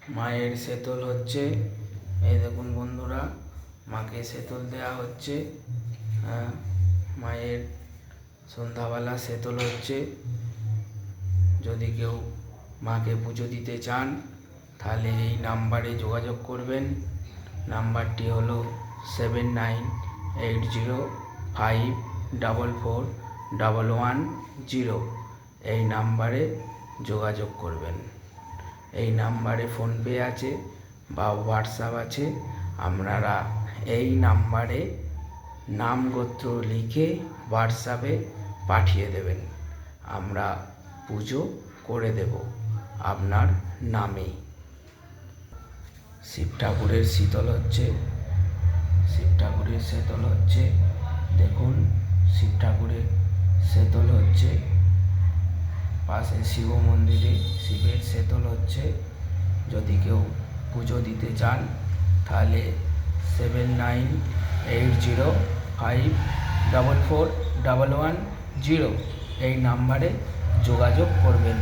মায়ের সেতল হচ্ছে। এই দেখুন বন্ধুরা, মাকে সেতল দেওয়া হচ্ছে। মায়ের সন্ধ্যাবেলা সেতল হচ্ছে। যদি কেউ মাকে পুজো দিতে চান তাহলে এই নাম্বারে যোগাযোগ করবেন। নাম্বারটি হলো 7980544110। এই নাম্বারে যোগাযোগ করবেন। এই নাম্বারে ফোনপে আছে বা হোয়াটসঅ্যাপ আছে। আপনারা এই নাম্বারে নাম গোত্র লিখে হোয়াটসঅ্যাপে পাঠিয়ে দেবেন। আমরা পুজো করে দেব আপনার নামেই। শিব ঠাকুরের শীতল হচ্ছে। শিব ঠাকুরের সেতল হচ্ছে। দেখুন, শিব ঠাকুরের সেতল হচ্ছে। পাশে শিব মন্দিরে শিবের সেতল হচ্ছে। যদি কেউ পুজো দিতে চান তাহলে 7980544110 এই নাম্বারে যোগাযোগ করবেন।